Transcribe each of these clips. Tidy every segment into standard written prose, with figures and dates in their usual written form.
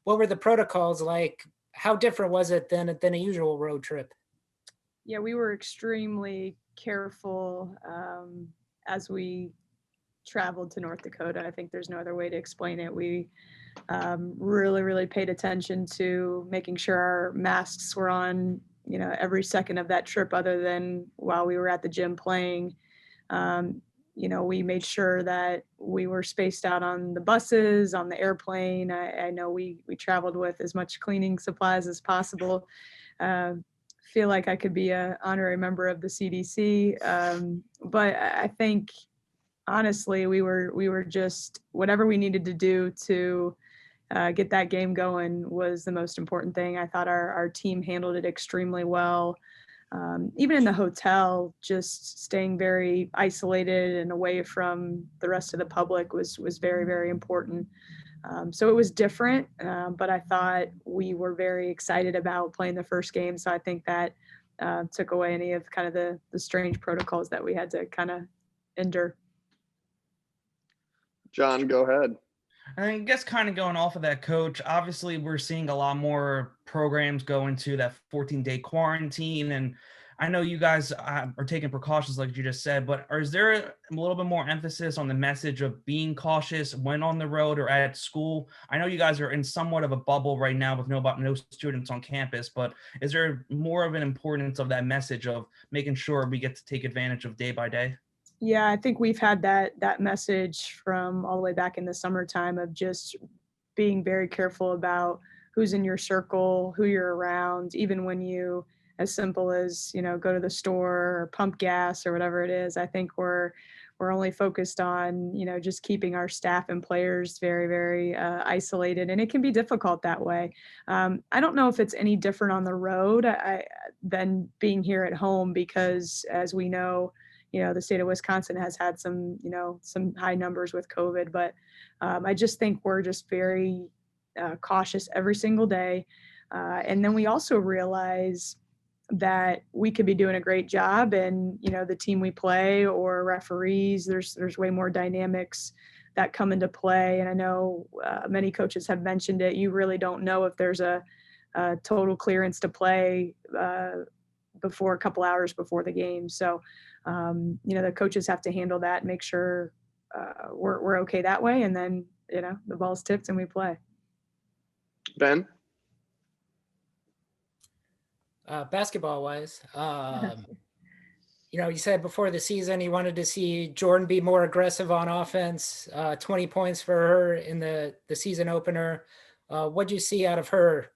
what were the protocols like? How different was it than a usual road trip? Yeah, we were extremely careful as we traveled to North Dakota. I think there's no other way to explain it. We really, really paid attention to making sure our masks were on, every second of that trip, other than while we were at the gym playing. Um, we made sure that we were spaced out on the buses, on the airplane. I know we traveled with as much cleaning supplies as possible. Uh, feel like I could be an honorary member of the CDC, but I think honestly we were just whatever we needed to do to get that game going was the most important thing. I thought our team handled it extremely well. Even in the hotel, just staying very isolated and away from the rest of the public was very, very important. So it was different, but I thought we were very excited about playing the first game. So I think that took away any of kind of the strange protocols that we had to kind of endure. John, go ahead. I guess kind of going off of that, Coach, obviously we're seeing a lot more programs go into that 14-day quarantine. And I know you guys are taking precautions like you just said, but is there a little bit more emphasis on the message of being cautious when on the road or at school? I know you guys are in somewhat of a bubble right now with no students on campus, but is there more of an importance of that message of making sure we get to take advantage of day by day? Yeah, I think we've had that message from all the way back in the summertime of just being very careful about who's in your circle, who you're around, even when you, as simple as, go to the store or pump gas or whatever it is. I think we're only focused on, just keeping our staff and players very, very isolated, and it can be difficult that way. I don't know if it's any different on the road than being here at home, because as we know, the state of Wisconsin has had some high numbers with COVID, but I just think we're just very cautious every single day. And then we also realize that we could be doing a great job, and, the team we play or referees, there's way more dynamics that come into play. And I know many coaches have mentioned it. You really don't know if there's a total clearance to play before a couple hours before the game. So, the coaches have to handle that and make sure we're okay that way. And then, the ball's tipped and we play. Ben? Basketball wise, you said before the season you wanted to see Jordan be more aggressive on offense, 20 points for her in the season opener. What'd you see out of her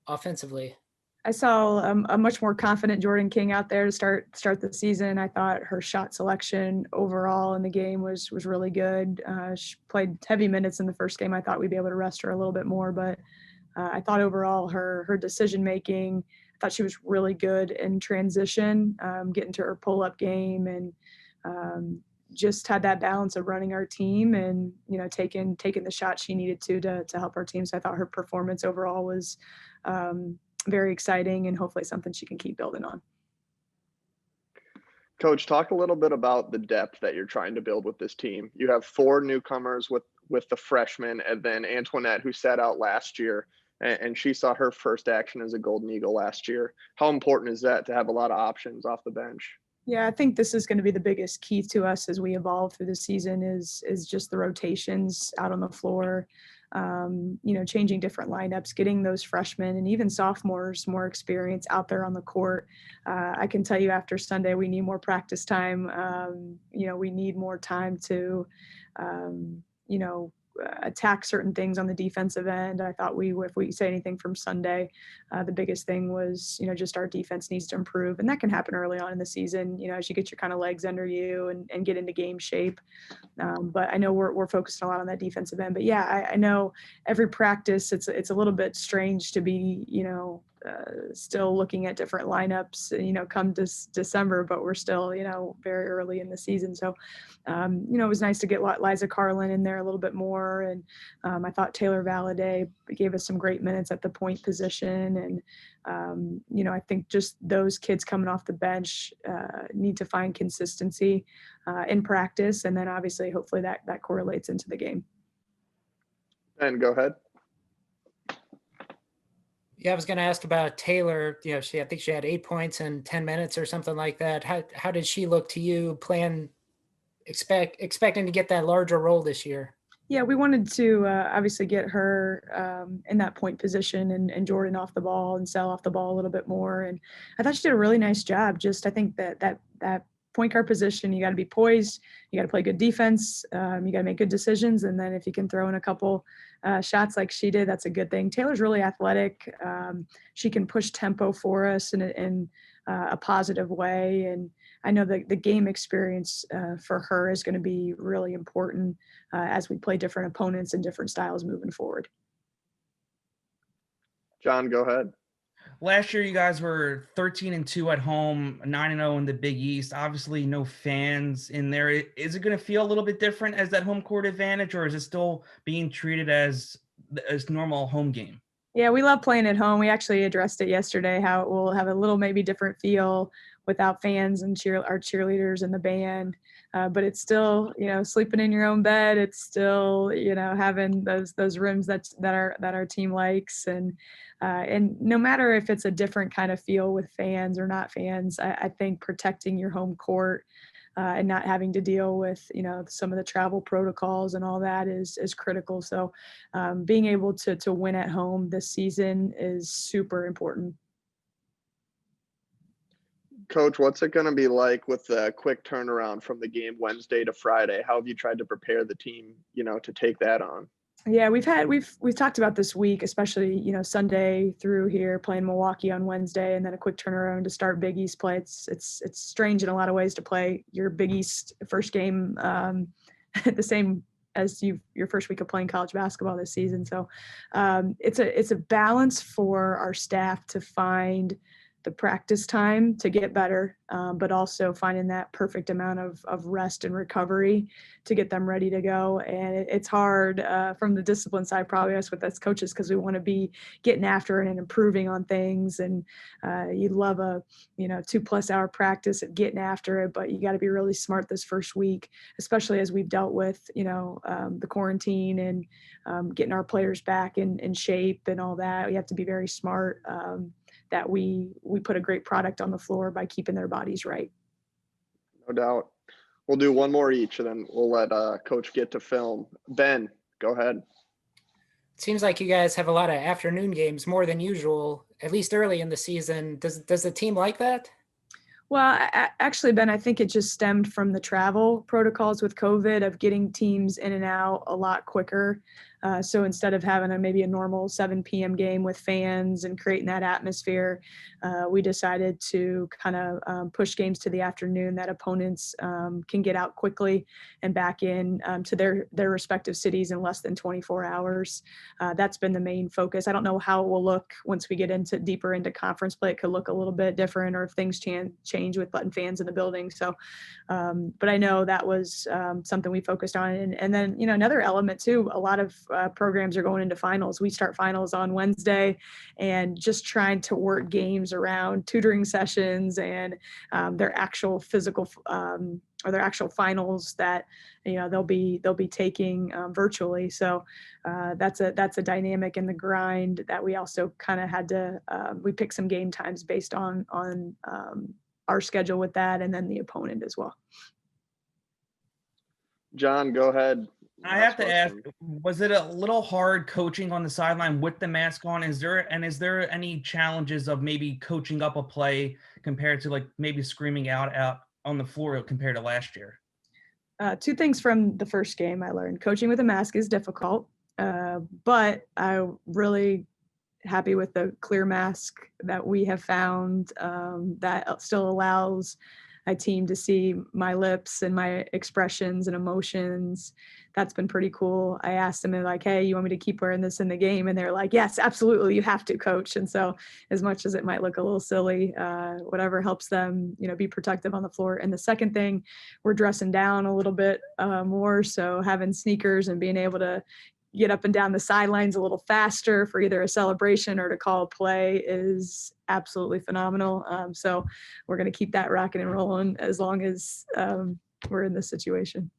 offensively? I saw a much more confident Jordan King out there to start the season. I thought her shot selection overall in the game was really good. She played heavy minutes in the first game. I thought we'd be able to rest her a little bit more, but I thought overall her decision making, I thought she was really good in transition, getting to her pull-up game, and just had that balance of running our team and taking the shot she needed to help our team. So I thought her performance overall was very exciting, and hopefully something she can keep building on. Coach, talk a little bit about the depth that you're trying to build with this team. You have 4 newcomers with the freshmen, and then Antoinette, who sat out last year, and she saw her first action as a Golden Eagle last year. How important is that to have a lot of options off the bench? Yeah, I think this is going to be the biggest key to us as we evolve through the season is just the rotations out on the floor. Changing different lineups, getting those freshmen and even sophomores more experience out there on the court. I can tell you after Sunday, we need more practice time. We need more time to, attack certain things on the defensive end. I thought if we say anything from Sunday, the biggest thing was, just our defense needs to improve. And that can happen early on in the season, as you get your kind of legs under you and get into game shape. But I know we're focused a lot on that defensive end. But yeah, I know every practice, it's a little bit strange to be, still looking at different lineups, come December, but we're still, very early in the season. So, it was nice to get Liza Carlin in there a little bit more. And I thought Taylor Valladay gave us some great minutes at the point position. And, I think just those kids coming off the bench need to find consistency in practice. And then obviously, hopefully that correlates into the game. And go ahead. Yeah, I was going to ask about Taylor. You know, I think she had 8 points in 10 minutes or something like that. How did she look to you? Expecting to get that larger role this year? Yeah, we wanted to obviously get her in that point position and Jordan off the ball and Sell off the ball a little bit more. And I thought she did a really nice job. Just I think that point guard position, you got to be poised, you got to play good defense, you got to make good decisions, and then if you can throw in a couple shots like she did, that's a good thing. Taylor's really athletic. She can push tempo for us in a positive way, and I know that the game experience for her is going to be really important as we play different opponents and different styles moving forward. John, go ahead. Last year, you guys were 13-2 at home, 9-0 in the Big East. Obviously, no fans in there. Is it going to feel a little bit different as that home court advantage, or is it still being treated as normal home game? Yeah, we love playing at home. We actually addressed it yesterday, how it will have a little maybe different feel without fans and our cheerleaders and the band. But it's still, sleeping in your own bed. It's still, having those rooms that our team likes, and no matter if it's a different kind of feel with fans or not fans, I think protecting your home court and not having to deal with, some of the travel protocols and all that is critical. So being able to win at home this season is super important. Coach, what's it going to be like with the quick turnaround from the game Wednesday to Friday? How have you tried to prepare the team, to take that on? Yeah, we've talked about this week, especially, Sunday through here playing Milwaukee on Wednesday and then a quick turnaround to start Big East play. It's strange in a lot of ways to play your Big East first game the same as your first week of playing college basketball this season. So it's a balance for our staff to find the practice time to get better, but also finding that perfect amount of rest and recovery to get them ready to go. And it's hard from the discipline side, probably us with us coaches, because we want to be getting after it and improving on things. And you love a 2+ hour practice at getting after it, but you got to be really smart this first week, especially as we've dealt with the quarantine and getting our players back in shape and all that. We have to be very smart. That we put a great product on the floor by keeping their bodies right. No doubt. We'll do one more each, and then we'll let Coach get to film. Ben, go ahead. It seems like you guys have a lot of afternoon games, more than usual, at least early in the season. Does the team like that? Well, actually, Ben, I think it just stemmed from the travel protocols with COVID of getting teams in and out a lot quicker. So instead of having maybe a normal 7 p.m. game with fans and creating that atmosphere, we decided to kind of push games to the afternoon that opponents can get out quickly and back in to their respective cities in less than 24 hours. That's been the main focus. I don't know how it will look once we get deeper into conference play. It could look a little bit different, or if things change with letting fans in the building. So, but I know that was something we focused on. And then, another element too, a lot of programs are going into finals. We start finals on Wednesday, and just trying to work games around tutoring sessions and their actual physical or their actual finals that they'll be taking virtually. So that's a dynamic in the grind that we also kind of had to we picked some game times based on our schedule with that, and then the opponent as well. John, go ahead. I have to ask, was it a little hard coaching on the sideline with the mask on? Is there any challenges of maybe coaching up a play compared to like maybe screaming out on the floor compared to last year? Two things from the first game I learned. Coaching with a mask is difficult, but I'm really happy with the clear mask that we have found that still allows my team to see my lips and my expressions and emotions. That's been pretty cool. I asked them, like, hey, you want me to keep wearing this in the game? And they're like, yes, absolutely. You have to, coach. And so as much as it might look a little silly, whatever helps them, be productive on the floor. And the second thing, we're dressing down a little bit more. So having sneakers and being able to get up and down the sidelines a little faster for either a celebration or to call a play is absolutely phenomenal. So we're going to keep that rocking and rolling as long as we're in this situation.